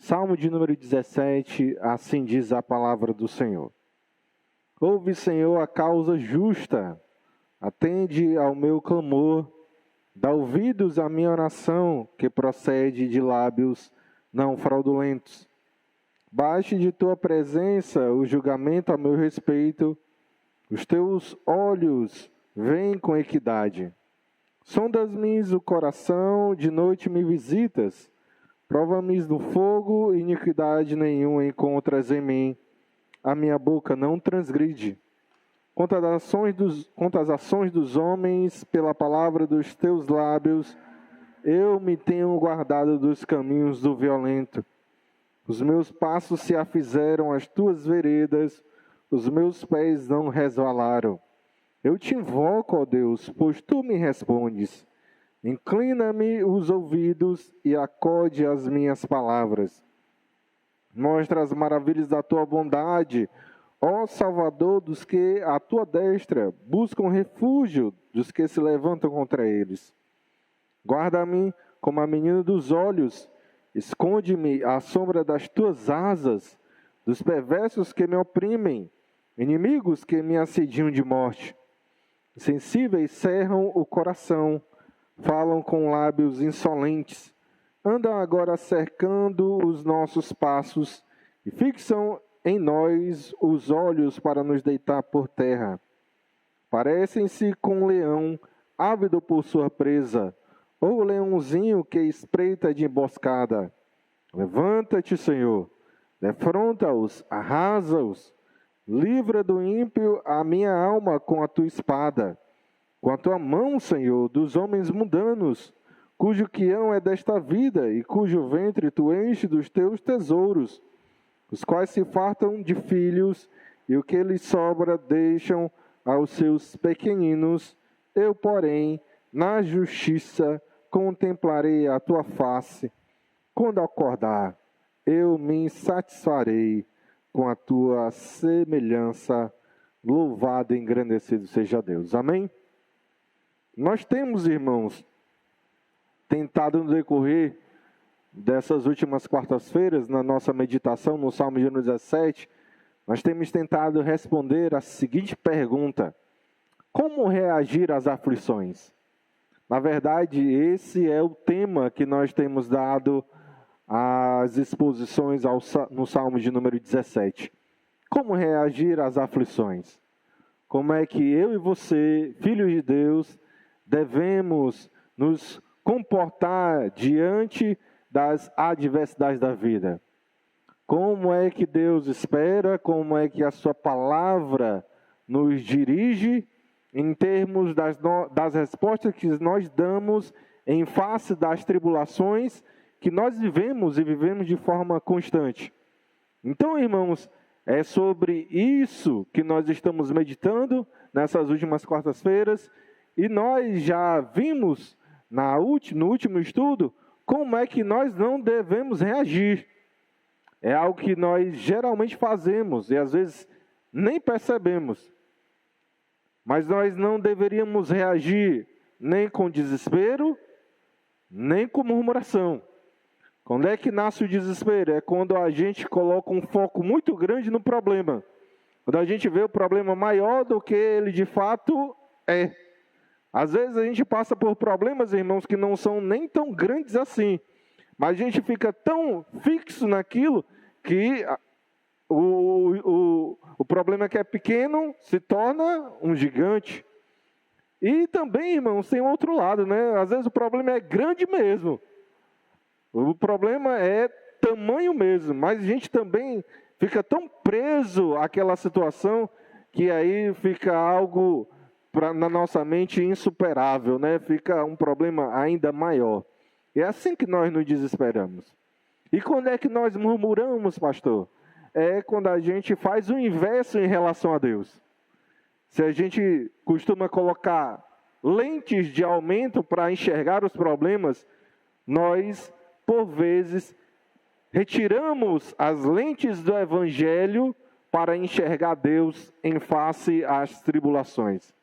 Salmo de número 17, assim diz a palavra do Senhor. Ouve, Senhor, a causa justa, atende ao meu clamor, dá ouvidos à minha oração, que procede de lábios não fraudulentos. Baixe de tua presença o julgamento a meu respeito, os teus olhos veem com equidade. Sondas-me o coração, de noite me visitas, prova-me no fogo, iniquidade nenhuma encontras em mim. A minha boca não transgride. Quanto às ações dos homens, pela palavra dos teus lábios, eu me tenho guardado dos caminhos do violento. Os meus passos se afizeram às tuas veredas, os meus pés não resvalaram. Eu te invoco, ó Deus, pois tu me respondes. Inclina-me os ouvidos e acode às minhas palavras. Mostra as maravilhas da tua bondade, ó Salvador dos que à tua destra buscam refúgio dos que se levantam contra eles. Guarda-me como a menina dos olhos, esconde-me à sombra das tuas asas, dos perversos que me oprimem, inimigos que me assediam de morte. Sensíveis cerram o coração, falam com lábios insolentes, andam agora cercando os nossos passos e fixam em nós os olhos para nos deitar por terra. Parecem-se com um leão, ávido por sua presa, ou leãozinho que espreita de emboscada. Levanta-te, Senhor, defronta-os, arrasa-os, livra do ímpio a minha alma com a tua espada. Com a tua mão, Senhor, dos homens mundanos, cujo quião é desta vida e cujo ventre tu enche dos teus tesouros, os quais se fartam de filhos e o que lhes sobra deixam aos seus pequeninos. Eu, porém, na justiça contemplarei a tua face. Quando acordar, eu me satisfarei com a tua semelhança. Louvado e engrandecido seja Deus. Amém? Nós temos, irmãos, tentado no decorrer dessas últimas quartas-feiras, na nossa meditação no Salmo de número 17, nós temos tentado responder a seguinte pergunta: como reagir às aflições? Na verdade, esse é o tema que nós temos dado às exposições no Salmo de número 17. Como reagir às aflições? Como é que eu e você, filhos de Deus, devemos nos comportar diante das adversidades da vida? Como é que Deus espera, como é que a sua palavra nos dirige em termos das respostas que nós damos em face das tribulações que nós vivemos e vivemos de forma constante. Então, irmãos, é sobre isso que nós estamos meditando nessas últimas quartas-feiras, e nós já vimos no último estudo como é que nós não devemos reagir. É algo que nós geralmente fazemos e às vezes nem percebemos. Mas nós não deveríamos reagir nem com desespero, nem com murmuração. Quando é que nasce o desespero? É quando a gente coloca um foco muito grande no problema. Quando a gente vê o problema maior do que ele de fato é. Às vezes a gente passa por problemas, irmãos, que não são nem tão grandes assim. Mas a gente fica tão fixo naquilo que o problema que é pequeno se torna um gigante. E também, irmãos, tem outro lado, né? Às vezes o problema é grande mesmo. O problema é tamanho mesmo, mas a gente também fica tão preso àquela situação que aí fica algo na nossa mente insuperável, né? Fica um problema ainda maior. É assim que nós nos desesperamos. E quando é que nós murmuramos, pastor? É quando a gente faz o inverso em relação a Deus. Se a gente costuma colocar lentes de aumento para enxergar os problemas, nós, por vezes, retiramos as lentes do Evangelho para enxergar Deus em face às tribulações.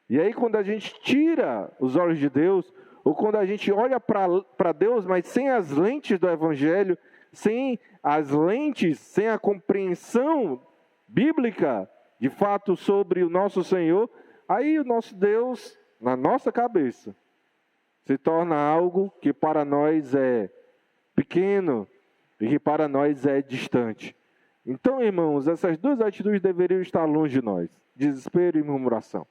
E aí, quando a gente tira os olhos de Deus, ou quando a gente olha para Deus, mas sem as lentes do Evangelho, sem as lentes, sem a compreensão bíblica, de fato, sobre o nosso Senhor, aí o nosso Deus, na nossa cabeça, se torna algo que para nós é pequeno e que para nós é distante. Então, irmãos, essas duas atitudes deveriam estar longe de nós: desespero e murmuração.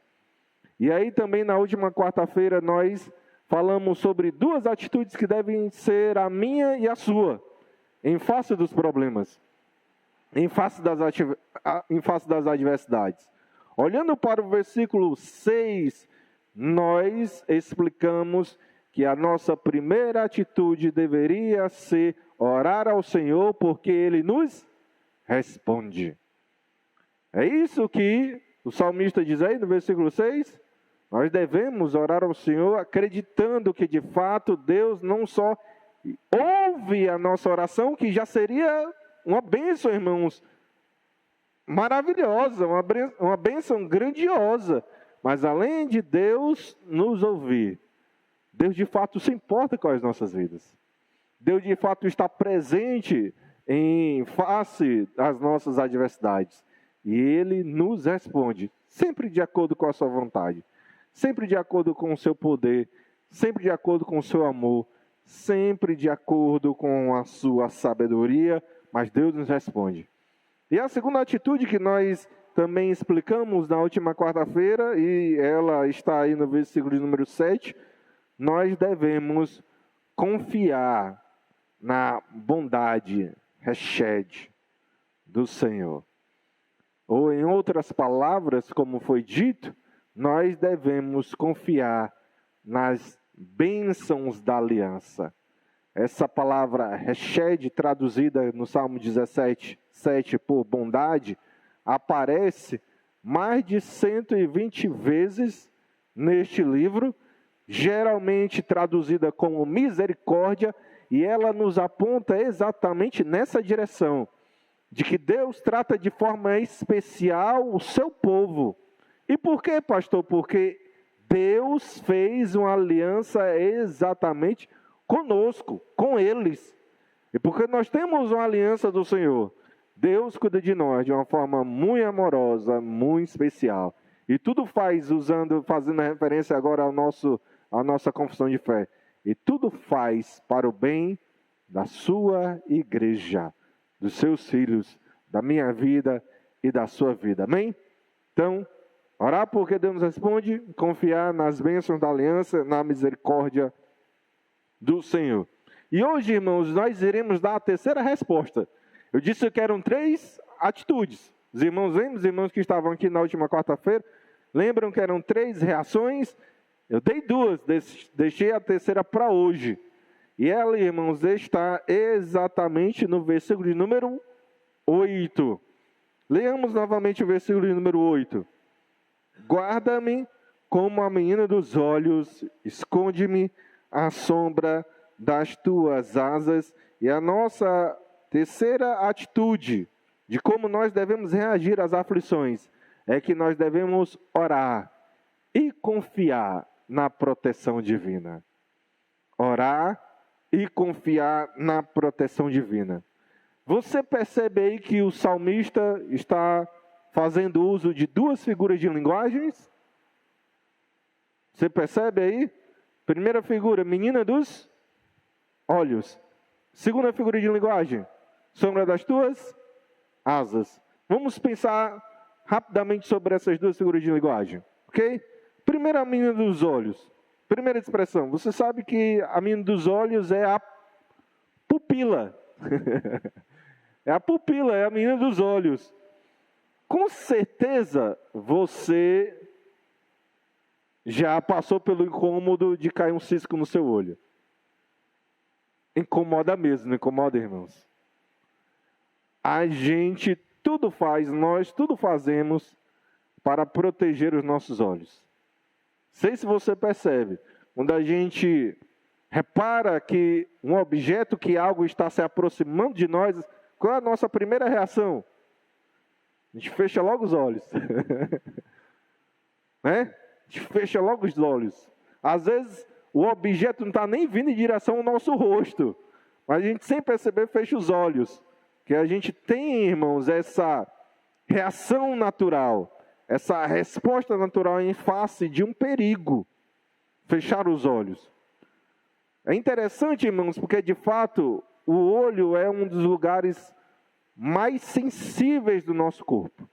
E aí também na última quarta-feira nós falamos sobre duas atitudes que devem ser a minha e a sua, em face dos problemas, em face das adversidades. Olhando para o versículo 6, nós explicamos que a nossa primeira atitude deveria ser orar ao Senhor, porque Ele nos responde. É isso que o salmista diz aí no versículo 6. Nós devemos orar ao Senhor acreditando que de fato Deus não só ouve a nossa oração, que já seria uma bênção, irmãos, maravilhosa, uma bênção grandiosa, mas além de Deus nos ouvir, Deus de fato se importa com as nossas vidas. Deus de fato está presente em face às nossas adversidades. E Ele nos responde, sempre de acordo com a sua vontade, sempre de acordo com o seu poder, sempre de acordo com o seu amor, sempre de acordo com a sua sabedoria, mas Deus nos responde. E a segunda atitude que nós também explicamos na última quarta-feira, e ela está aí no versículo de número 7, nós devemos confiar na bondade, Hesed, do Senhor. Ou em outras palavras, como foi dito, nós devemos confiar nas bênçãos da aliança. Essa palavra Hesed, traduzida no Salmo 17, 7 por bondade, aparece mais de 120 vezes neste livro, geralmente traduzida como misericórdia, e ela nos aponta exatamente nessa direção, de que Deus trata de forma especial o seu povo. E por quê, pastor? Porque Deus fez uma aliança exatamente conosco, com eles. E porque nós temos uma aliança do Senhor, Deus cuida de nós de uma forma muito amorosa, muito especial. E tudo fazendo referência agora à nossa confissão de fé. E tudo faz para o bem da sua igreja, dos seus filhos, da minha vida e da sua vida. Amém? Então, orar porque Deus nos responde, confiar nas bênçãos da aliança, na misericórdia do Senhor. E hoje, irmãos, nós iremos dar a terceira resposta. Eu disse que eram 3 atitudes. Os irmãos lembram? Os irmãos que estavam aqui na última quarta-feira, lembram que eram 3 reações? Eu dei 2, deixei a terceira para hoje. E ela, irmãos, está exatamente no versículo de número 8. Leamos novamente o versículo de número 8. Guarda-me como a menina dos olhos, esconde-me à sombra das tuas asas. E a nossa terceira atitude de como nós devemos reagir às aflições é que nós devemos orar e confiar na proteção divina. Orar e confiar na proteção divina. Você percebe aí que o salmista está fazendo uso de 2 figuras de linguagens? Você percebe aí? Primeira figura, menina dos olhos. Segunda figura de linguagem, sombra das tuas asas. Vamos pensar rapidamente sobre essas 2 figuras de linguagem, ok? Primeira, a menina dos olhos. Primeira expressão, você sabe que a menina dos olhos é a pupila. É a pupila, é a menina dos olhos. Com certeza você já passou pelo incômodo de cair um cisco no seu olho. Incomoda mesmo, não incomoda, irmãos? A gente tudo faz, nós tudo fazemos para proteger os nossos olhos. Sei se você percebe, quando a gente repara que um objeto, que algo está se aproximando de nós, qual é a nossa primeira reação? A gente fecha logo os olhos. Né? A gente fecha logo os olhos. Às vezes o objeto não está nem vindo em direção ao nosso rosto, mas a gente sem perceber fecha os olhos. Que a gente tem, irmãos, essa reação natural, essa resposta natural em face de um perigo. Fechar os olhos. É interessante, irmãos, porque de fato o olho é um dos lugares mais sensíveis do nosso corpo.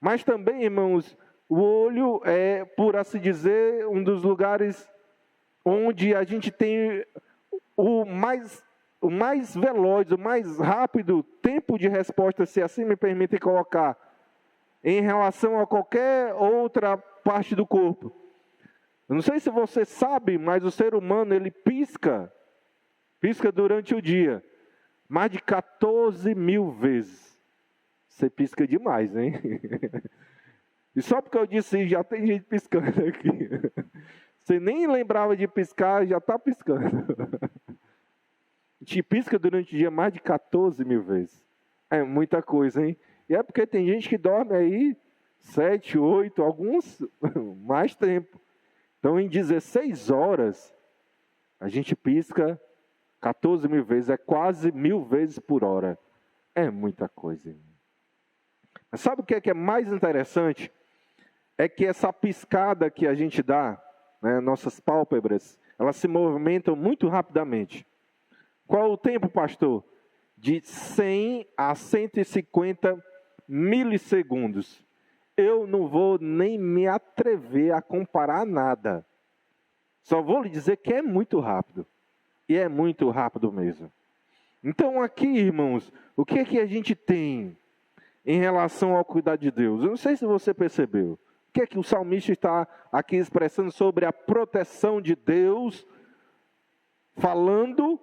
Mas também, irmãos, o olho é, por assim dizer, um dos lugares onde a gente tem o mais veloz, o mais rápido tempo de resposta, se assim me permitem colocar, em relação a qualquer outra parte do corpo. Eu não sei se você sabe, mas o ser humano, ele pisca durante o dia, mais de 14 mil vezes. Você pisca demais, hein? E só porque eu disse isso, já tem gente piscando aqui. Você nem lembrava de piscar, já está piscando. A gente pisca durante o dia mais de 14 mil vezes. É muita coisa, hein? E é porque tem gente que dorme aí 7, 8, alguns mais tempo. Então, em 16 horas, a gente pisca 14 mil vezes, é quase 1000 vezes por hora. É muita coisa, irmão. Mas sabe o que é mais interessante? É que essa piscada que a gente dá, né, nossas pálpebras, elas se movimentam muito rapidamente. Qual o tempo, pastor? De 100 a 150 milissegundos. Eu não vou nem me atrever a comparar nada. Só vou lhe dizer que é muito rápido. E é muito rápido mesmo. Então aqui, irmãos, o que é que a gente tem em relação ao cuidado de Deus? Eu não sei se você percebeu. O que é que o salmista está aqui expressando sobre a proteção de Deus, falando,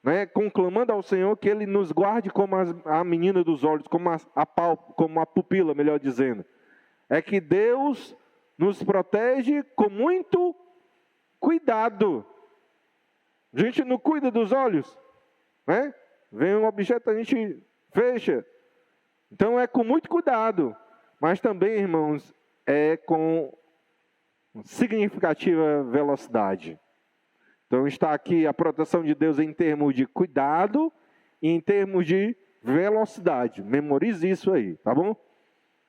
né, conclamando ao Senhor que Ele nos guarde como a menina dos olhos, como a pupila, melhor dizendo. É que Deus nos protege com muito cuidado. A gente não cuida dos olhos, né? Vem um objeto, a gente fecha. Então é com muito cuidado. Mas também, irmãos, é com significativa velocidade. Então está aqui a proteção de Deus em termos de cuidado e em termos de velocidade. Memorize isso aí, tá bom?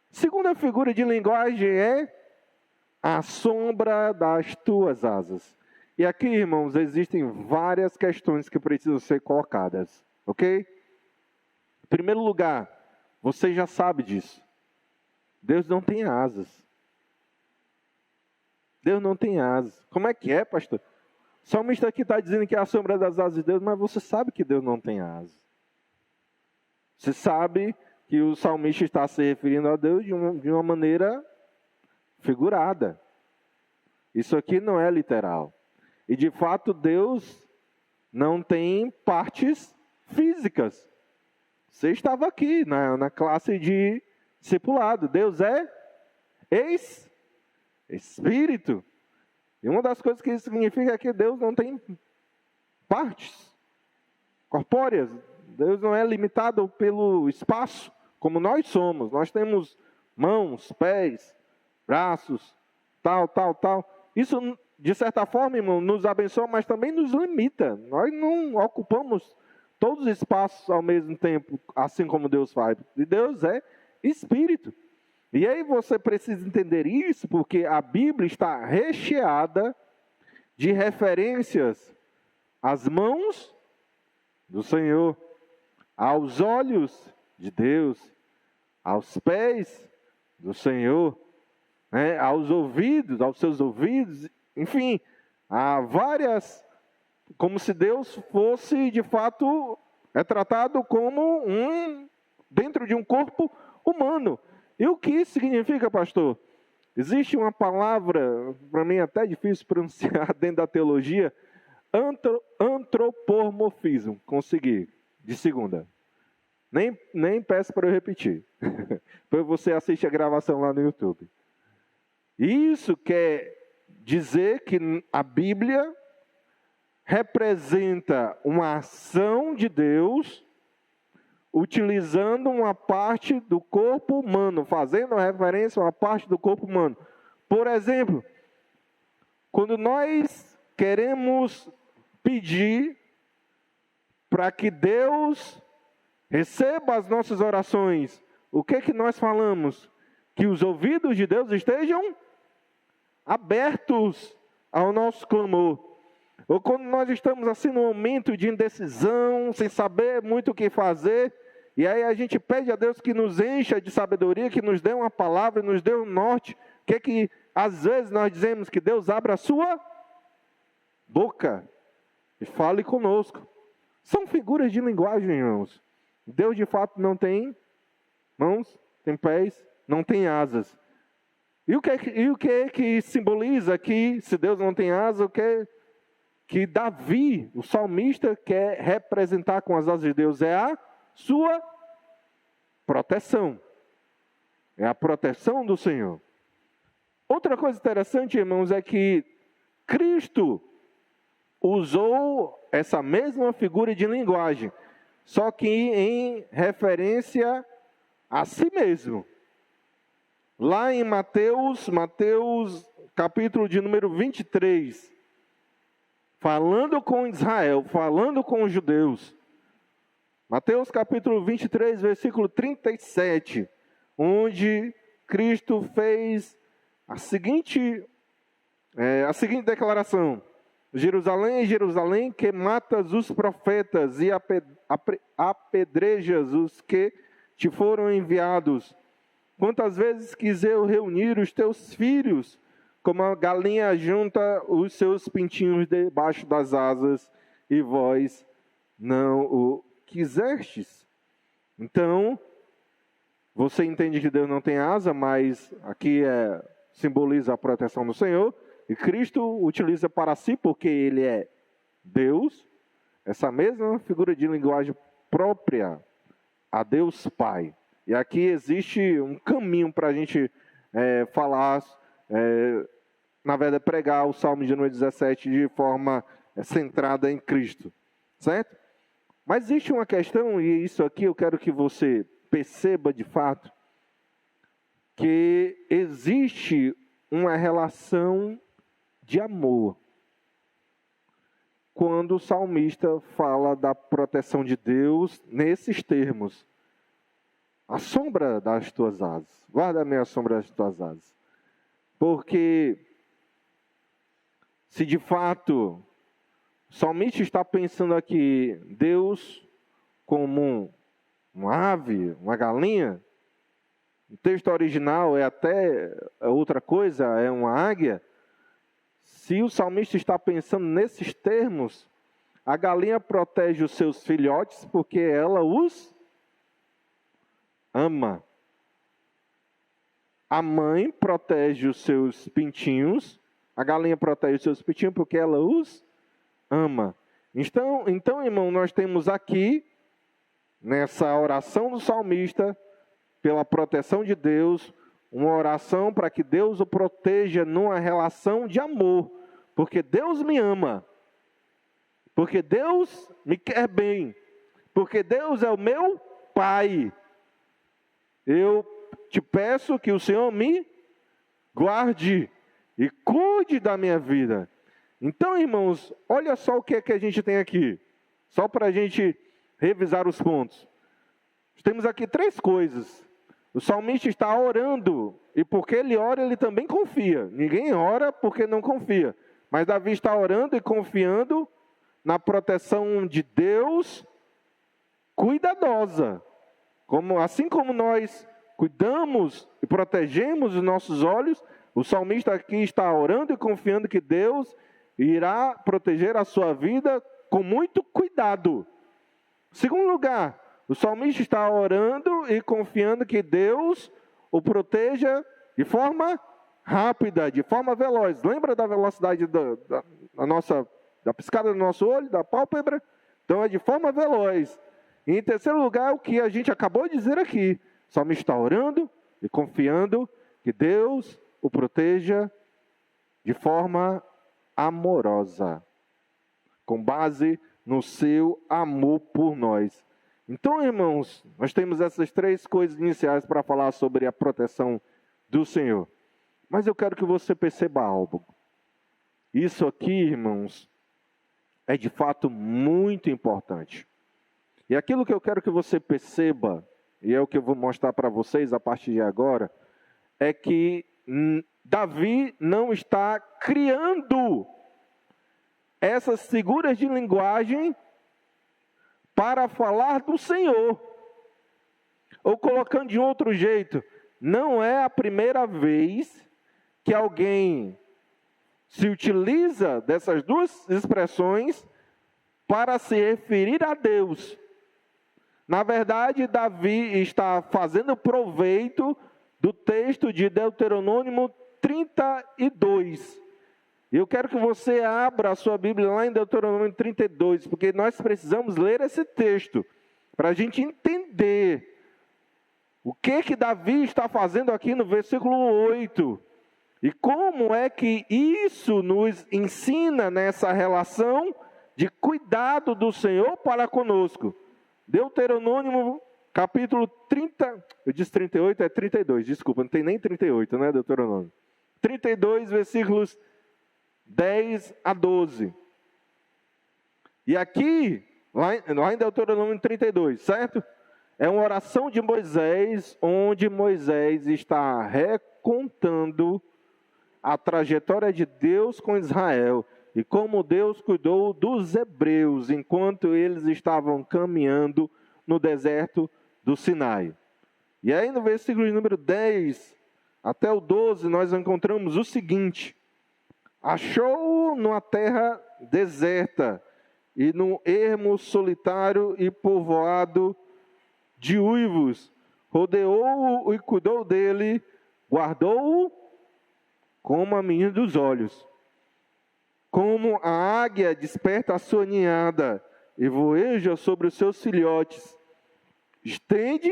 Segunda figura de linguagem é a sombra das tuas asas. E aqui, irmãos, existem várias questões que precisam ser colocadas, ok? Em primeiro lugar, você já sabe disso. Deus não tem asas. Deus não tem asas. Como é que é, pastor? O salmista aqui está dizendo que é a sombra das asas de Deus, mas você sabe que Deus não tem asas. Você sabe que o salmista está se referindo a Deus de uma maneira figurada. Isso aqui não é literal. E de fato Deus não tem partes físicas. Você estava aqui na classe de discipulado. Deus é Espírito. E uma das coisas que isso significa é que Deus não tem partes corpóreas. Deus não é limitado pelo espaço, como nós somos. Nós temos mãos, pés, braços, tal. Isso, de certa forma, irmão, nos abençoa, mas também nos limita. Nós não ocupamos todos os espaços ao mesmo tempo, assim como Deus faz. E Deus é Espírito. E aí você precisa entender isso, porque a Bíblia está recheada de referências às mãos do Senhor, aos olhos de Deus, aos pés do Senhor, né, aos seus ouvidos, enfim, há várias, como se Deus fosse de fato tratado como dentro de um corpo humano. E o que isso significa, pastor? Existe uma palavra, para mim até difícil pronunciar dentro da teologia, antropomorfismo. Consegui, de segunda. Nem peço para eu repetir. Depois você assiste a gravação lá no YouTube. Isso quer dizer que a Bíblia representa uma ação de Deus utilizando uma parte do corpo humano, fazendo referência a uma parte do corpo humano. Por exemplo, quando nós queremos pedir para que Deus receba as nossas orações, o que nós falamos? Que os ouvidos de Deus estejam abertos ao nosso clamor. Ou quando nós estamos assim num momento de indecisão, sem saber muito o que fazer, e aí a gente pede a Deus que nos encha de sabedoria, que nos dê uma palavra, nos dê um norte. O que às vezes nós dizemos? Que Deus abra a sua boca e fale conosco. São figuras de linguagem, irmãos. Deus de fato não tem mãos, tem pés, não tem asas. E o que simboliza aqui, se Deus não tem asas, o que Davi, o salmista, quer representar com as asas de Deus? É a sua proteção. É a proteção do Senhor. Outra coisa interessante, irmãos, é que Cristo usou essa mesma figura de linguagem, só que em referência a si mesmo. Lá em Mateus capítulo de número 23, falando com Israel, falando com os judeus. Mateus capítulo 23, versículo 37, onde Cristo fez a seguinte declaração: Jerusalém, Jerusalém, que matas os profetas e apedrejas os que te foram enviados. Quantas vezes quis eu reunir os teus filhos, como a galinha junta os seus pintinhos debaixo das asas, e vós não o quisestes. Então, você entende que Deus não tem asa, mas aqui simboliza a proteção do Senhor. E Cristo utiliza para si, porque Ele é Deus, essa mesma figura de linguagem própria a Deus Pai. E aqui existe um caminho para a gente falar, na verdade, pregar o Salmo de número 17 de forma centrada em Cristo. Certo? Mas existe uma questão, e isso aqui eu quero que você perceba de fato, que existe uma relação de amor quando o salmista fala da proteção de Deus nesses termos. A sombra das tuas asas. Guarda-me a sombra das tuas asas. Porque se de fato o salmista está pensando aqui Deus como uma ave, uma galinha, o texto original é até outra coisa, é uma águia. Se o salmista está pensando nesses termos, a galinha protege os seus filhotes porque ela os ama. A mãe protege os seus pintinhos, a galinha protege os seus pintinhos porque ela os ama. Então, irmão, nós temos aqui, nessa oração do salmista, pela proteção de Deus, uma oração para que Deus o proteja numa relação de amor, porque Deus me ama, porque Deus me quer bem, porque Deus é o meu Pai. Eu te peço que o Senhor me guarde e cuide da minha vida. Então, irmãos, olha só o que é que a gente tem aqui, só para a gente revisar os pontos. Temos aqui 3 coisas. O salmista está orando, e porque ele ora, ele também confia. Ninguém ora porque não confia. Mas Davi está orando e confiando na proteção de Deus cuidadosa. Assim como nós cuidamos e protegemos os nossos olhos, o salmista aqui está orando e confiando que Deus irá proteger a sua vida com muito cuidado. Segundo lugar, o salmista está orando e confiando que Deus o proteja de forma rápida, de forma veloz. Lembra da velocidade da piscada do nosso olho, da pálpebra? Então é de forma veloz. E em terceiro lugar, o que a gente acabou de dizer aqui. O salmista está orando e confiando que Deus o proteja de forma amorosa, com base no seu amor por nós. Então, irmãos, nós temos essas 3 coisas iniciais para falar sobre a proteção do Senhor. Mas eu quero que você perceba algo. Isso aqui, irmãos, é de fato muito importante. E aquilo que eu quero que você perceba, e é o que eu vou mostrar para vocês a partir de agora, é que Davi não está criando essas figuras de linguagem para falar do Senhor. Ou colocando de outro jeito, não é a primeira vez que alguém se utiliza dessas duas expressões para se referir a Deus. Na verdade, Davi está fazendo proveito do texto de Deuteronômio 32. Eu quero que você abra a sua Bíblia lá em Deuteronômio 32, porque nós precisamos ler esse texto para a gente entender o que Davi está fazendo aqui no versículo 8. E como é que isso nos ensina nessa relação de cuidado do Senhor para conosco. Deuteronômio, capítulo 30, eu disse 38, é 32, desculpa, não tem nem 38, né, Deuteronômio. 32, versículos 10 a 12. E aqui, lá em Deuteronômio 32, certo? É uma oração de Moisés, onde Moisés está recontando a trajetória de Deus com Israel e como Deus cuidou dos hebreus enquanto eles estavam caminhando no deserto do Sinai. E aí no versículo número 10 até o 12 nós encontramos o seguinte: achou-o numa terra deserta e num ermo solitário e povoado de uivos, rodeou-o e cuidou dele, guardou-o como a menina dos olhos. Como a águia desperta a sua ninhada e voeja sobre os seus filhotes, estende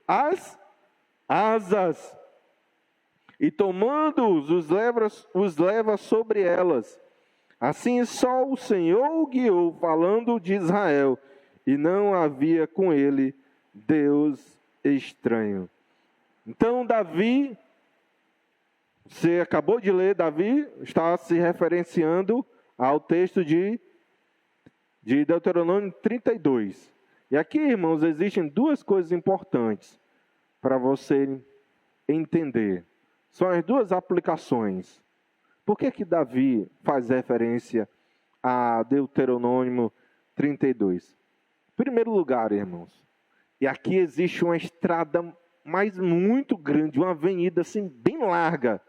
as asas e tomando-os os leva sobre elas. Assim só o Senhor o guiou, falando de Israel, e não havia com ele Deus estranho. Então Davi, você acabou de ler, Davi está se referenciando ao texto de Deuteronômio 32. E aqui, irmãos, existem duas coisas importantes para você entender. São as duas aplicações. Por que Davi faz referência a Deuteronômio 32? Em primeiro lugar, irmãos, e aqui existe uma estrada mas muito grande, uma avenida assim bem larga,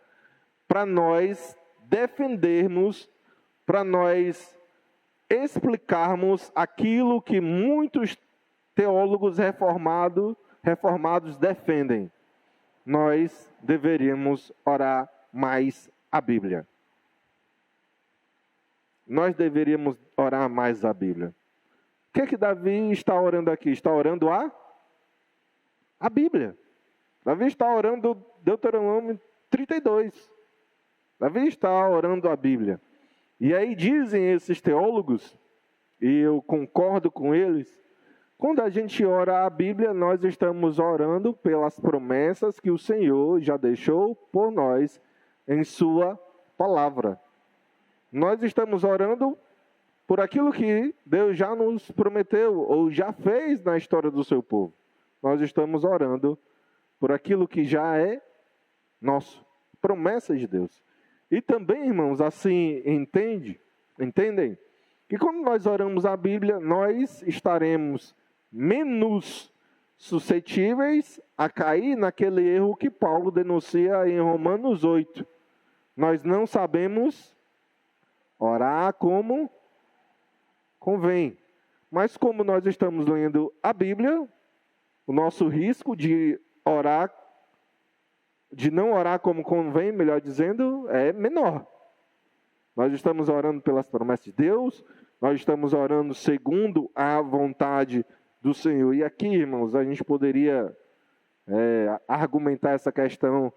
para nós defendermos, para nós explicarmos aquilo que muitos teólogos reformados defendem. Nós deveríamos orar mais a Bíblia. Nós deveríamos orar mais a Bíblia. O que Davi está orando aqui? Está orando a Bíblia. Davi está orando Deuteronômio 32. Davi está orando a Bíblia. E aí dizem esses teólogos, e eu concordo com eles, quando a gente ora a Bíblia, nós estamos orando pelas promessas que o Senhor já deixou por nós em sua palavra. Nós estamos orando por aquilo que Deus já nos prometeu ou já fez na história do seu povo. Nós estamos orando por aquilo que já é nosso, promessas de Deus. E também, irmãos, assim entendem? Que quando nós oramos a Bíblia, nós estaremos menos suscetíveis a cair naquele erro que Paulo denuncia em Romanos 8. Nós não sabemos orar como convém. Mas como nós estamos lendo a Bíblia, o nosso risco de não orar como convém, melhor dizendo, é menor. Nós estamos orando pelas promessas de Deus, nós estamos orando segundo a vontade do Senhor. E aqui, irmãos, a gente poderia argumentar essa questão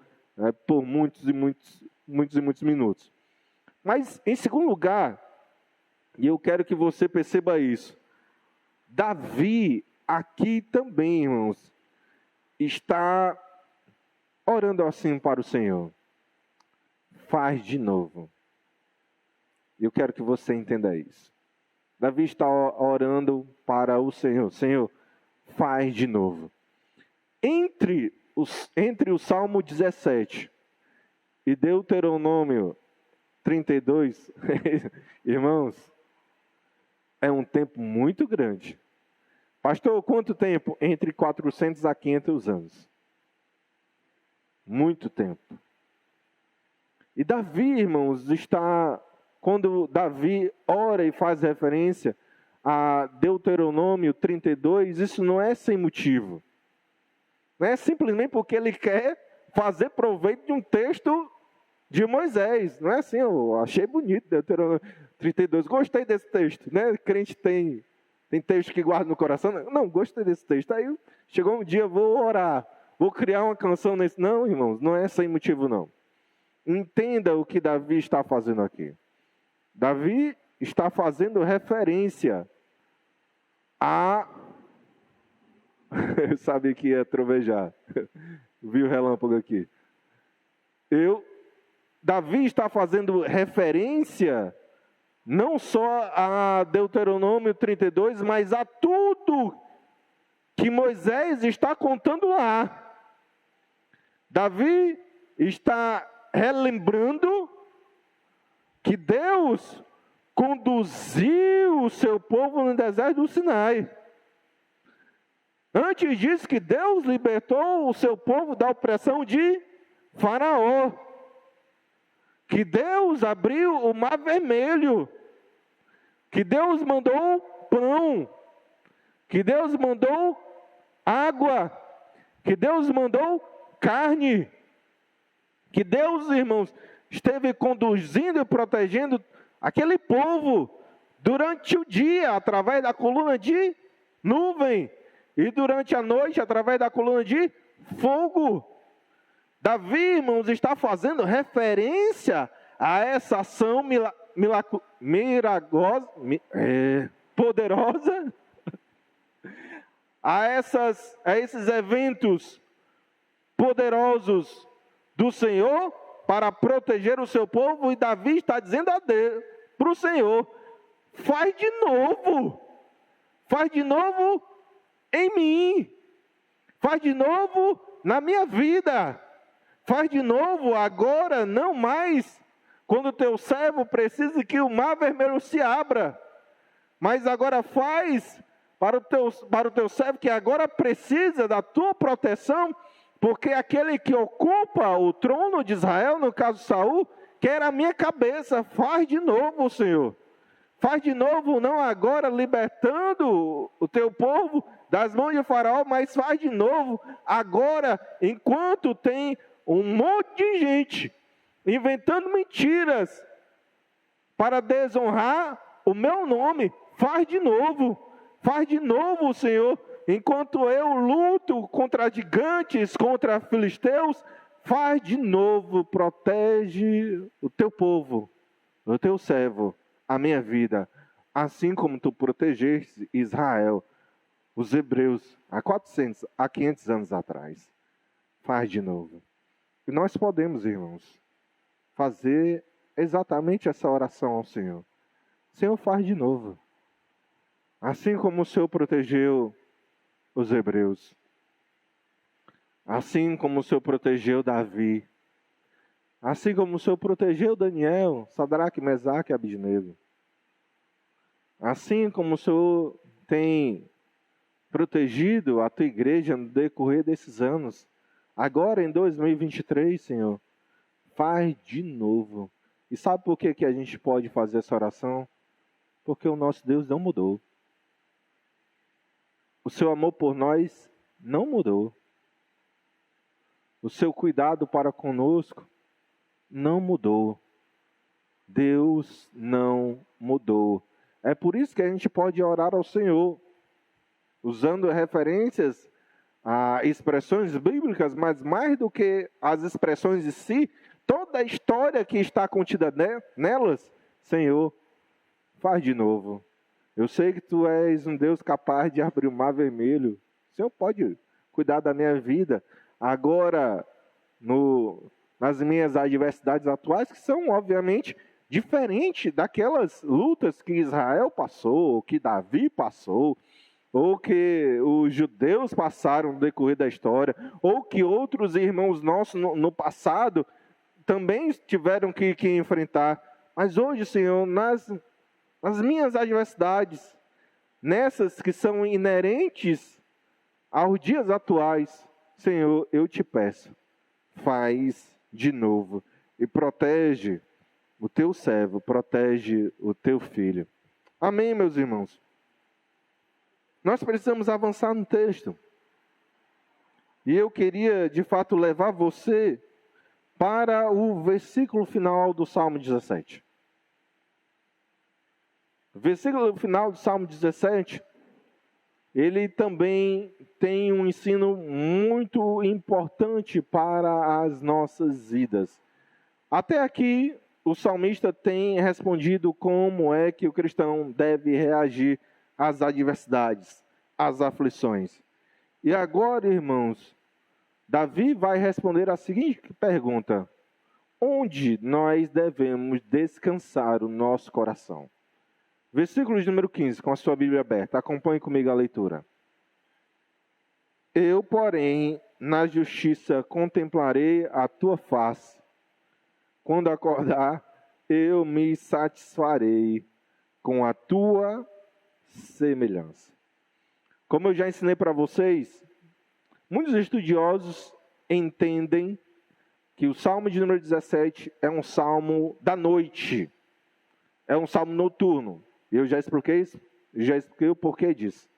por muitos minutos. Mas, em segundo lugar, e eu quero que você perceba isso, Davi aqui também, irmãos, está orando assim para o Senhor. Faz de novo. Eu quero que você entenda isso. Davi está orando para o Senhor. Senhor, faz de novo. Entre o Salmo 17 e Deuteronômio 32, irmãos, é um tempo muito grande. Pastor, quanto tempo? Entre 400 a 500 anos. Muito tempo. E Davi, irmãos, quando Davi ora e faz referência a Deuteronômio 32, isso não é sem motivo. Não é simplesmente porque ele quer fazer proveito de um texto de Moisés. Não é assim, eu achei bonito Deuteronômio 32, gostei desse texto. Né? Crente tem texto que guarda no coração. Não, gostei desse texto. Aí chegou um dia, vou orar, vou criar uma canção nesse. Não, irmãos, não é sem motivo não. Entenda o que Davi está fazendo aqui. Davi está fazendo referência a... Eu sabia que ia trovejar. Vi o relâmpago aqui. Davi está fazendo referência não só a Deuteronômio 32, mas a tudo que Moisés está contando lá. Davi está relembrando que Deus conduziu o seu povo no deserto do Sinai. Antes disso, que Deus libertou o seu povo da opressão de Faraó. Que Deus abriu o Mar Vermelho. Que Deus mandou pão. Que Deus mandou água. Que Deus mandou carne. Que Deus, irmãos, esteve conduzindo e protegendo aquele povo durante o dia, através da coluna de nuvem. E durante a noite, através da coluna de fogo. Davi, irmãos, está fazendo referência a essa ação poderosa, a esses eventos poderosos do Senhor para proteger o seu povo. E Davi está dizendo para o Senhor: faz de novo em mim, faz de novo na minha vida, faz de novo agora, não mais quando o teu servo precisa que o Mar Vermelho se abra, mas agora faz para o teu servo que agora precisa da tua proteção, porque aquele que ocupa o trono de Israel, no caso Saul, quer a minha cabeça. Faz de novo, Senhor. Faz de novo, não agora libertando o teu povo das mãos de Faraó, mas faz de novo agora, enquanto tem um monte de gente inventando mentiras para desonrar o meu nome. Faz de novo, Senhor. Enquanto eu luto contra gigantes, contra filisteus, faz de novo, protege o teu povo, o teu servo, a minha vida, assim como tu protegeste Israel, os hebreus, há 500 anos atrás. Faz de novo. E nós podemos, irmãos, fazer exatamente essa oração ao Senhor. Senhor, faz de novo. Assim como o Senhor protegeu os hebreus, assim como o Senhor protegeu Davi, assim como o Senhor protegeu Daniel, Sadraque, Mesaque e Abednego, assim como o Senhor tem protegido a tua igreja no decorrer desses anos, agora em 2023, Senhor, faz de novo. E sabe por que a gente pode fazer essa oração? Porque o nosso Deus não mudou. O seu amor por nós não mudou. O seu cuidado para conosco não mudou. Deus não mudou. É por isso que a gente pode orar ao Senhor, usando referências a expressões bíblicas, mas mais do que as expressões em si, toda a história que está contida nelas. Senhor, faz de novo. Eu sei que tu és um Deus capaz de abrir o Mar Vermelho. O Senhor pode cuidar da minha vida agora, nas minhas adversidades atuais, que são, obviamente, diferente daquelas lutas que Israel passou, que Davi passou, ou que os judeus passaram no decorrer da história, ou que outros irmãos nossos no passado também tiveram que enfrentar. Mas hoje, Senhor, nas minhas adversidades, nessas que são inerentes aos dias atuais, Senhor, eu te peço, faz de novo e protege o teu servo, protege o teu filho. Amém, meus irmãos? Nós precisamos avançar no texto. E eu queria, de fato, levar você para o versículo final do Salmo 17. O versículo final do Salmo 17, ele também tem um ensino muito importante para as nossas vidas. Até aqui, o salmista tem respondido como é que o cristão deve reagir às adversidades, às aflições. E agora, irmãos, Davi vai responder a seguinte pergunta: onde nós devemos descansar o nosso coração? Versículo de número 15, com a sua Bíblia aberta. Acompanhe comigo a leitura. Eu, porém, na justiça contemplarei a tua face. Quando acordar, eu me satisfarei com a tua semelhança. Como eu já ensinei para vocês, muitos estudiosos entendem que o Salmo de número 17 é um salmo da noite. É um salmo noturno. Eu já expliquei o porquê disso.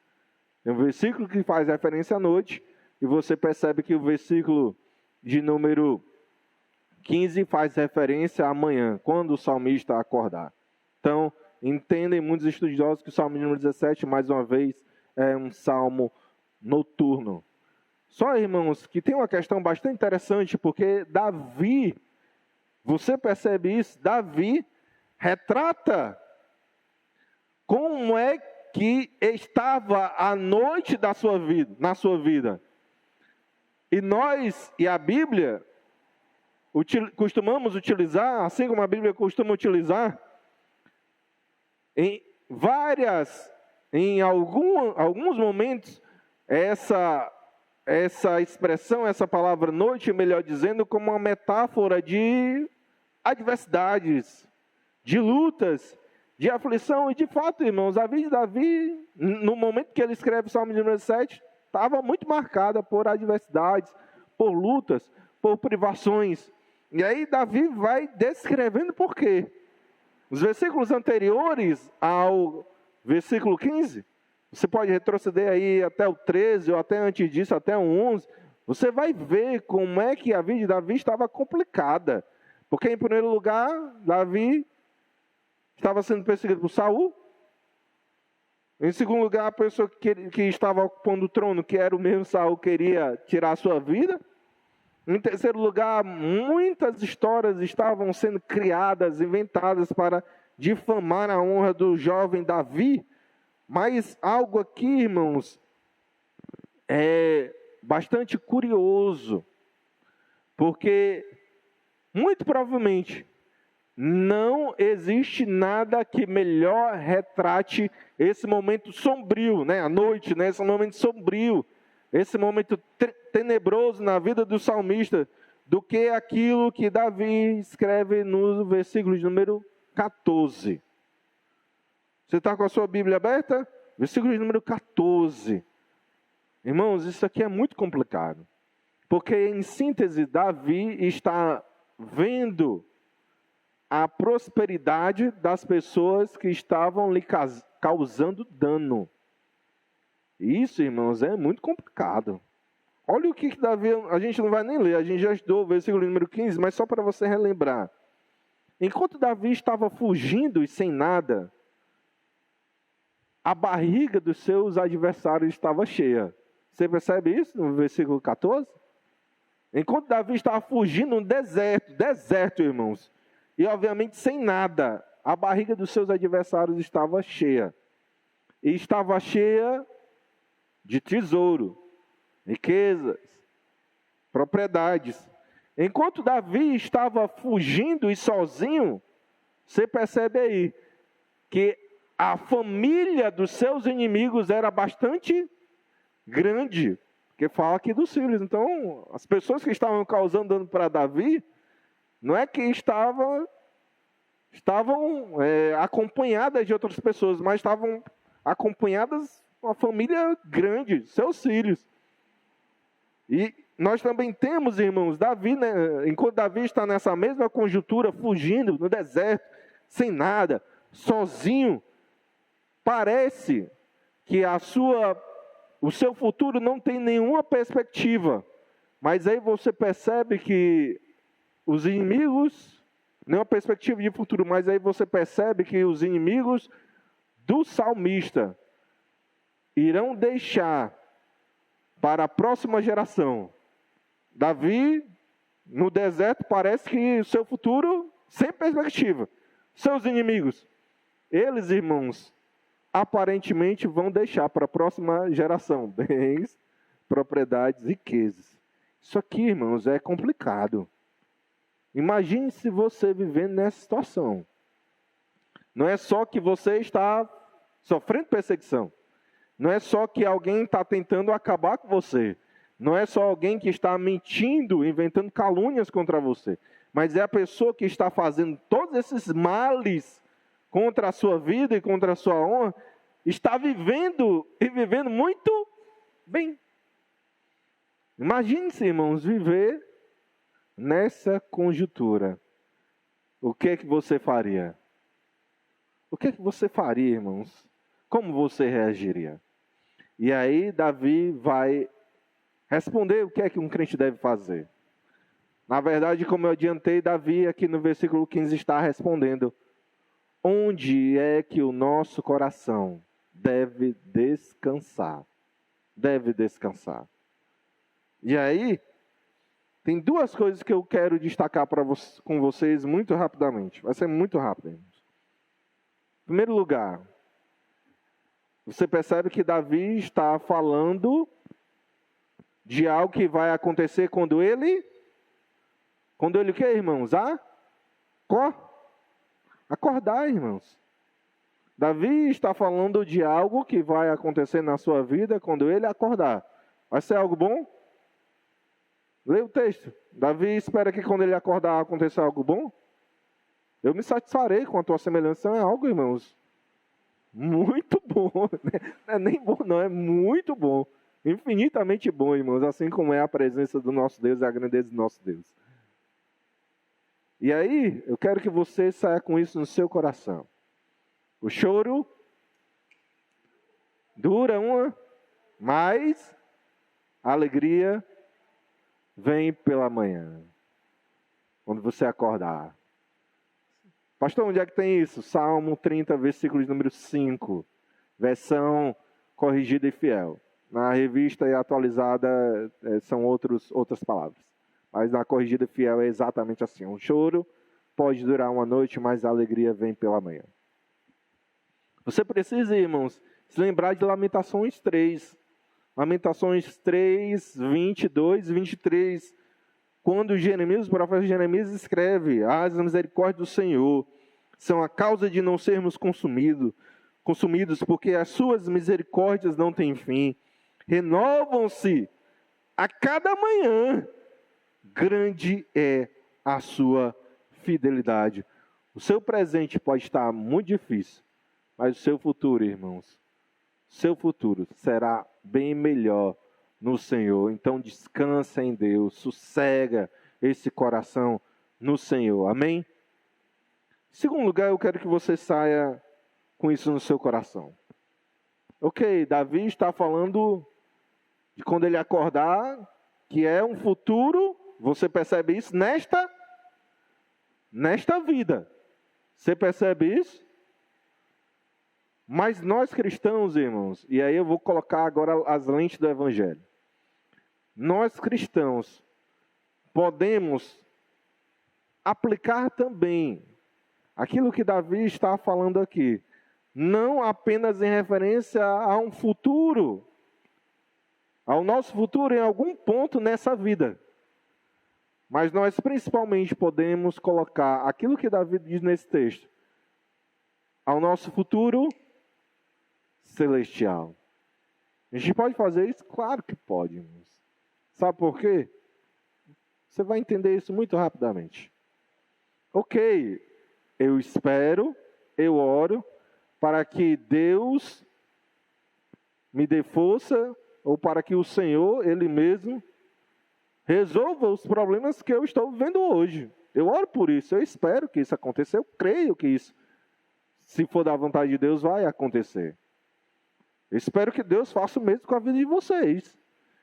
É um versículo que faz referência à noite, e você percebe que o versículo de número 15 faz referência à manhã, quando o salmista acordar. Então, entendem muitos estudiosos que o Salmo de número 17, mais uma vez, é um salmo noturno. Só, irmãos, que tem uma questão bastante interessante, porque Davi, você percebe isso? Davi retrata como é que estava a noite da sua vida, na sua vida. E nós, e a Bíblia, costumamos utilizar, assim como a Bíblia costuma utilizar, em alguns momentos, essa expressão, essa palavra noite, melhor dizendo, como uma metáfora de adversidades, de lutas, de aflição. E de fato, irmãos, a vida de Davi, no momento que ele escreve o Salmo de número 7, estava muito marcada por adversidades, por lutas, por privações. E aí Davi vai descrevendo por quê. Os versículos anteriores ao versículo 15, você pode retroceder aí até o 13, ou até antes disso, até o 11, você vai ver como é que a vida de Davi estava complicada. Porque, em primeiro lugar, Davi estava sendo perseguido por Saul. Em segundo lugar, a pessoa que estava ocupando o trono, que era o mesmo Saul, queria tirar a sua vida. Em terceiro lugar, muitas histórias estavam sendo criadas, inventadas para difamar a honra do jovem Davi. Mas algo aqui, irmãos, é bastante curioso, porque muito provavelmente não existe nada que melhor retrate esse momento sombrio, né? A noite, né? Esse momento sombrio, esse momento tenebroso na vida do salmista, do que aquilo que Davi escreve no versículo de número 14. Você está com a sua Bíblia aberta? Versículo de número 14. Irmãos, isso aqui é muito complicado. Porque, em síntese, Davi está vendo a prosperidade das pessoas que estavam lhe causando dano. Isso, irmãos, é muito complicado. Olha o que Davi, a gente não vai nem ler, a gente já estudou o versículo número 15, mas só para você relembrar. Enquanto Davi estava fugindo e sem nada, a barriga dos seus adversários estava cheia. Você percebe isso no versículo 14? Enquanto Davi estava fugindo no deserto, irmãos, e obviamente sem nada, a barriga dos seus adversários estava cheia. E estava cheia de tesouro, riquezas, propriedades. Enquanto Davi estava fugindo e sozinho, Você percebe aí que a família dos seus inimigos era bastante grande, porque fala aqui dos filhos. Então, as pessoas que estavam causando dano para Davi, não é que estavam acompanhadas de outras pessoas, mas estavam acompanhadas uma família grande, seus filhos. E nós também temos, irmãos, Davi, né, enquanto Davi está nessa mesma conjuntura, fugindo no deserto, sem nada, sozinho, parece que o seu futuro não tem nenhuma perspectiva. Mas aí você percebe que os inimigos, nenhuma perspectiva de futuro, mas aí você percebe que os inimigos do salmista irão deixar para a próxima geração. Davi, no deserto, parece que o seu futuro sem perspectiva. Seus inimigos, eles, irmãos, aparentemente vão deixar para a próxima geração bens, propriedades, riquezas. Isso aqui, irmãos, é complicado. Imagine se você vivendo nessa situação. Não é só que você está sofrendo perseguição. Não é só que alguém está tentando acabar com você. Não é só alguém que está mentindo, inventando calúnias contra você. Mas é a pessoa que está fazendo todos esses males contra a sua vida e contra a sua honra, está vivendo e vivendo muito bem. Imagine-se, irmãos, viver nessa conjuntura. O que é que você faria? O que é que você faria, irmãos? Como você reagiria? E aí Davi vai responder o que é que um crente deve fazer. Na verdade, como eu adiantei, Davi aqui no versículo 15 está respondendo: onde é que o nosso coração deve descansar? Deve descansar. E aí, tem duas coisas que eu quero destacar com vocês muito rapidamente. Vai ser muito rápido. Em primeiro lugar, você percebe que Davi está falando de algo que vai acontecer quando ele o quê, irmãos? Acordar, irmãos. Davi está falando de algo que vai acontecer na sua vida quando ele acordar. Vai ser algo bom? Leia o texto. Davi espera que quando ele acordar aconteça algo bom? Eu me satisfarei com a tua semelhança. É algo, irmãos, muito bom. Não é nem bom, não. É muito bom. Infinitamente bom, irmãos. Assim como é a presença do nosso Deus e a grandeza do nosso Deus. E aí, eu quero que você saia com isso no seu coração. O choro dura mas a alegria vem pela manhã. Quando você acordar. Pastor, onde é que tem isso? Salmo 30, versículo número 5. Versão corrigida e fiel. Na revista e atualizada são outras palavras. Mas na corrigida e fiel é exatamente assim. Um choro pode durar uma noite, mas a alegria vem pela manhã. Você precisa, irmãos, se lembrar de Lamentações 3. Lamentações 3, 22 e 23. Quando o profeta Jeremias escreve: as misericórdias do Senhor são a causa de não sermos consumidos, porque as suas misericórdias não têm fim. Renovam-se a cada manhã. Grande é a sua fidelidade. O seu presente pode estar muito difícil, mas o seu futuro, irmãos, seu futuro será bem melhor no Senhor. Então descansa em Deus, sossega esse coração no Senhor. Amém? Em segundo lugar, eu quero que você saia com isso no seu coração. Ok, Davi está falando de quando ele acordar, que é um futuro, você percebe isso nesta vida. Você percebe isso? Mas nós cristãos, irmãos, e aí eu vou colocar agora as lentes do Evangelho. Nós cristãos podemos aplicar também aquilo que Davi está falando aqui, não apenas em referência a um futuro, ao nosso futuro em algum ponto nessa vida, mas nós principalmente podemos colocar aquilo que Davi diz nesse texto ao nosso futuro celestial. A gente pode fazer isso? Claro que pode, irmãos. Sabe por quê? Você vai entender isso muito rapidamente. Ok, eu espero, eu oro para que Deus me dê força, ou para que o Senhor, Ele mesmo, resolva os problemas que eu estou vivendo hoje. Eu oro por isso, eu espero que isso aconteça, eu creio que isso, se for da vontade de Deus, vai acontecer. Eu espero que Deus faça o mesmo com a vida de vocês.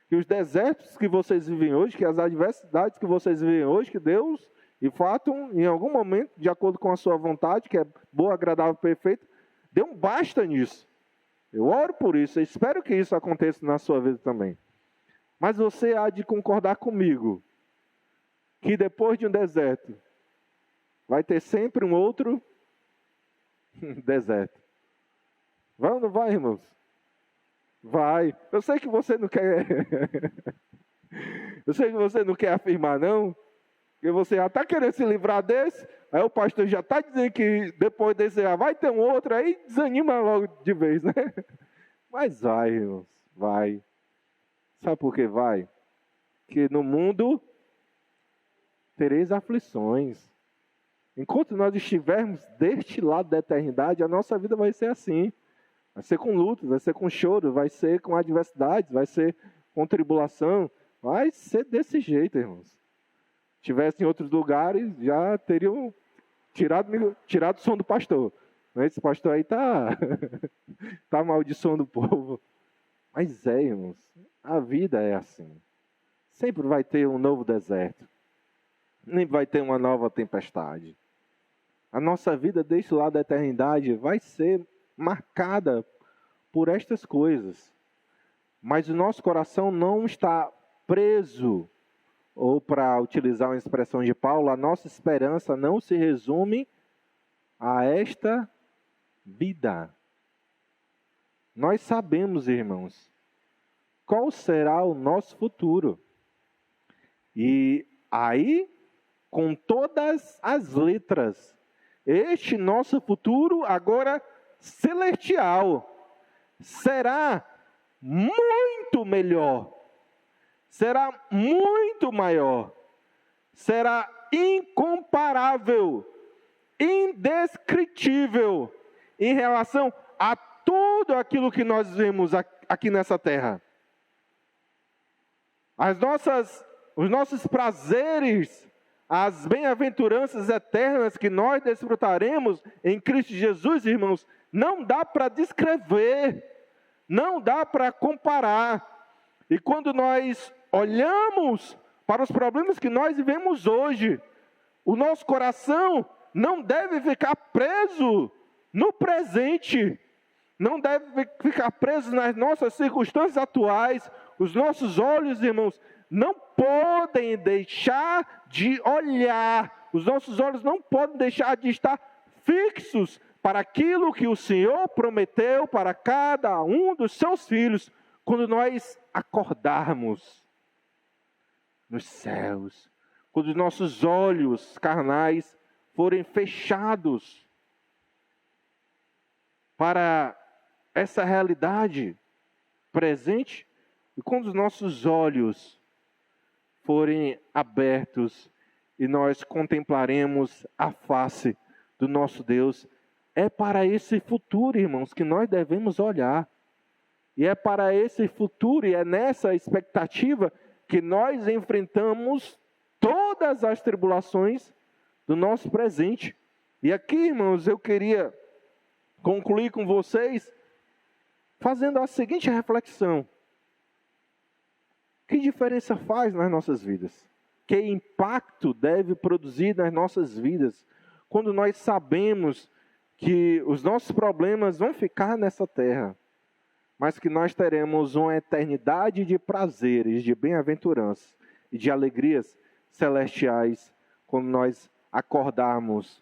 Que os desertos que vocês vivem hoje, que as adversidades que vocês vivem hoje, que Deus, de fato, em algum momento, de acordo com a sua vontade, que é boa, agradável, perfeita, dê um basta nisso. Eu oro por isso, eu espero que isso aconteça na sua vida também. Mas você há de concordar comigo que depois de um deserto, vai ter sempre um outro deserto. Vai ou não vai, irmãos? Vai. Eu sei que você não quer. Eu sei que você não quer afirmar, não. Porque você já está querendo se livrar desse. Aí o pastor já está dizendo que depois desse já vai ter um outro. Aí desanima logo de vez, né? Mas vai, irmãos. Vai. Sabe por que vai? Porque no mundo tereis aflições. Enquanto nós estivermos deste lado da eternidade, a nossa vida vai ser assim. Vai ser com lutas, vai ser com choro, vai ser com adversidades, vai ser com tribulação. Vai ser desse jeito, irmãos. Se tivesse em outros lugares, já teriam tirado o som do pastor. Esse pastor aí está tá amaldiçoando o povo. Mas é, irmãos, a vida é assim. Sempre vai ter um novo deserto. Nem vai ter uma nova tempestade. A nossa vida deste lado da eternidade vai ser marcada por estas coisas. Mas o nosso coração não está preso, ou para utilizar uma expressão de Paulo, a nossa esperança não se resume a esta vida. Nós sabemos, irmãos, qual será o nosso futuro. E aí, com todas as letras, este nosso futuro agora celestial será muito melhor, será muito maior, será incomparável, indescritível em relação a tudo aquilo que nós vemos aqui nessa terra. Os nossos prazeres, as bem-aventuranças eternas que nós desfrutaremos em Cristo Jesus, irmãos, não dá para descrever, não dá para comparar. E quando nós olhamos para os problemas que nós vivemos hoje, o nosso coração não deve ficar preso no presente, não deve ficar preso nas nossas circunstâncias atuais. Os nossos olhos, irmãos, não podem deixar de olhar, os nossos olhos não podem deixar de estar fixos para aquilo que o Senhor prometeu para cada um dos seus filhos, quando nós acordarmos nos céus, quando os nossos olhos carnais forem fechados para essa realidade presente, e quando os nossos olhos forem abertos e nós contemplaremos a face do nosso Deus, é para esse futuro, irmãos, que nós devemos olhar. E é para esse futuro, e é nessa expectativa que nós enfrentamos todas as tribulações do nosso presente. E aqui, irmãos, eu queria concluir com vocês fazendo a seguinte reflexão. Que diferença faz nas nossas vidas? Que impacto deve produzir nas nossas vidas quando nós sabemos que os nossos problemas vão ficar nessa terra, mas que nós teremos uma eternidade de prazeres, de bem-aventuranças e de alegrias celestiais quando nós acordarmos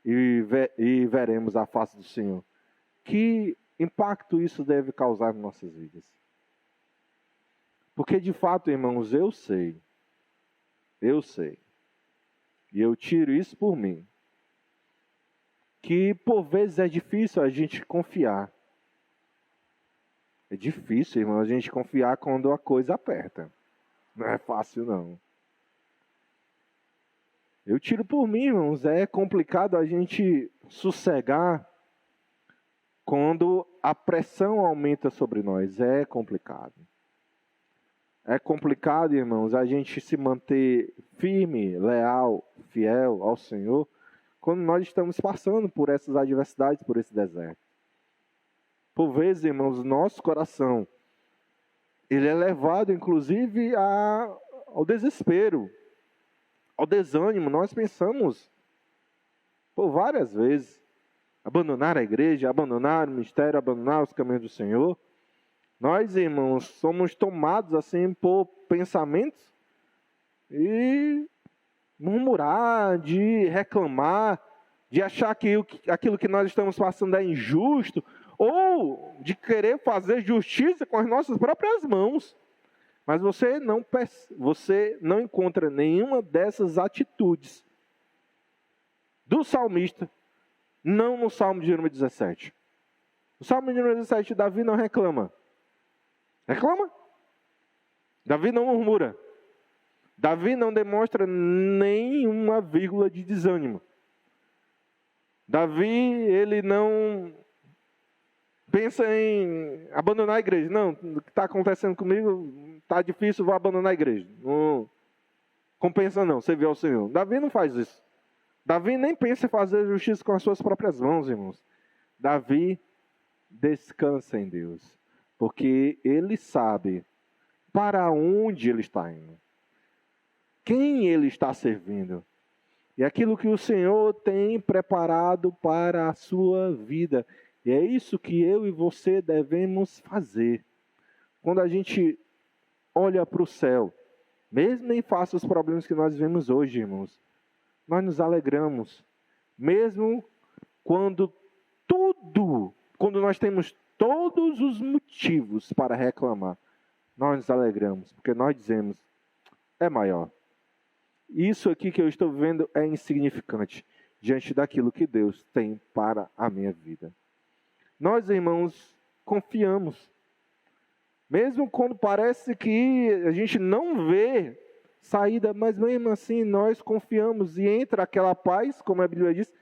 e veremos a face do Senhor? Que impacto isso deve causar nas nossas vidas? Porque de fato, irmãos, eu sei, e eu tiro isso por mim, que por vezes é difícil a gente confiar. É difícil, irmão, a gente confiar quando a coisa aperta. Não é fácil, não. Eu tiro por mim, irmãos, é complicado a gente sossegar quando a pressão aumenta sobre nós. É complicado. É complicado, irmãos, a gente se manter firme, leal, fiel ao Senhor, quando nós estamos passando por essas adversidades, por esse deserto. Por vezes, irmãos, nosso coração, ele é levado, inclusive, ao desespero, ao desânimo. Nós pensamos, por várias vezes, abandonar a igreja, abandonar o ministério, abandonar os caminhos do Senhor. Nós, irmãos, somos tomados assim por pensamentos e murmurar, de reclamar, de achar que aquilo que nós estamos passando é injusto, ou de querer fazer justiça com as nossas próprias mãos. Mas você não encontra nenhuma dessas atitudes do salmista, não no Salmo de número 17. No Salmo de número 17, Davi não reclama. Reclama? Davi não murmura. Davi não demonstra nenhuma vírgula de desânimo. Davi, ele não pensa em abandonar a igreja. Não, o que está acontecendo comigo está difícil, vou abandonar a igreja. Não compensa não, servir ao Senhor. Davi não faz isso. Davi nem pensa em fazer justiça com as suas próprias mãos, irmãos. Davi descansa em Deus, porque ele sabe para onde ele está indo, quem ele está servindo, e aquilo que o Senhor tem preparado para a sua vida. E é isso que eu e você devemos fazer. Quando a gente olha para o céu, mesmo em face aos problemas que nós vemos hoje, irmãos, nós nos alegramos. Mesmo quando nós temos todos os motivos para reclamar, nós nos alegramos, porque nós dizemos, é maior. Isso aqui que eu estou vivendo é insignificante diante daquilo que Deus tem para a minha vida. Nós, irmãos, confiamos. Mesmo quando parece que a gente não vê saída, mas mesmo assim nós confiamos e entra aquela paz, como a Bíblia diz,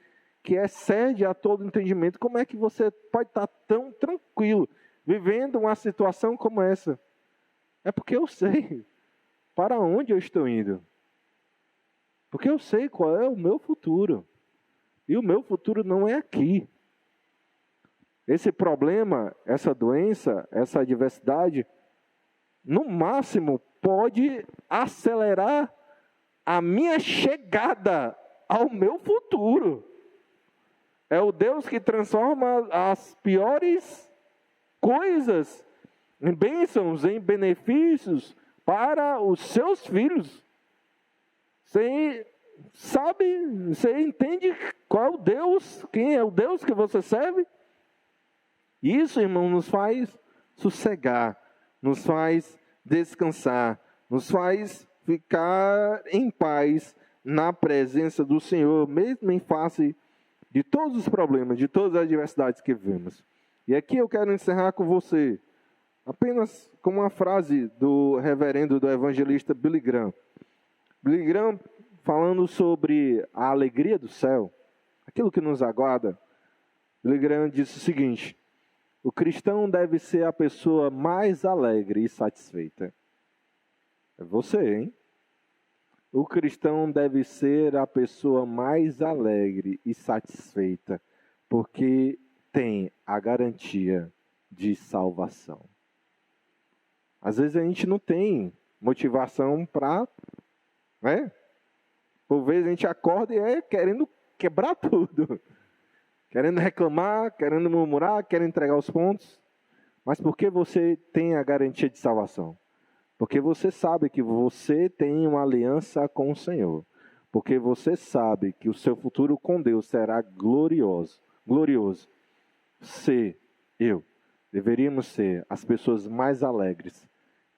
que excede a todo entendimento. Como é que você pode estar tão tranquilo vivendo uma situação como essa? É porque eu sei para onde eu estou indo. Porque eu sei qual é o meu futuro. E o meu futuro não é aqui. Esse problema, essa doença, essa adversidade, no máximo pode acelerar a minha chegada ao meu futuro. É o Deus que transforma as piores coisas em bênçãos, em benefícios para os seus filhos. Você sabe, você entende qual é o Deus, quem é o Deus que você serve? Isso, irmão, nos faz sossegar, nos faz descansar, nos faz ficar em paz na presença do Senhor, mesmo em face de todos os problemas, de todas as adversidades que vivemos. E aqui eu quero encerrar com você, apenas com uma frase do reverendo, do evangelista Billy Graham. Billy Graham, falando sobre a alegria do céu, aquilo que nos aguarda, Billy Graham disse o seguinte: o cristão deve ser a pessoa mais alegre e satisfeita. É você, hein? O cristão deve ser a pessoa mais alegre e satisfeita, porque tem a garantia de salvação. Às vezes a gente não tem motivação para, né? Por vezes a gente acorda e querendo quebrar tudo. Querendo reclamar, querendo murmurar, querendo entregar os pontos. Mas por que você tem a garantia de salvação? Porque você sabe que você tem uma aliança com o Senhor. Porque você sabe que o seu futuro com Deus será glorioso. Você, eu, deveríamos ser as pessoas mais alegres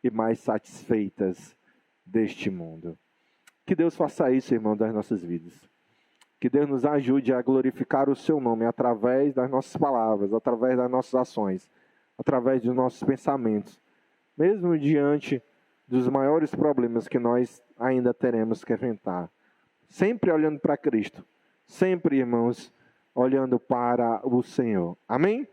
e mais satisfeitas deste mundo. Que Deus faça isso, irmão, das nossas vidas. Que Deus nos ajude a glorificar o seu nome através das nossas palavras, através das nossas ações, através dos nossos pensamentos, mesmo diante dos maiores problemas que nós ainda teremos que enfrentar. Sempre olhando para Cristo, sempre, irmãos, olhando para o Senhor. Amém?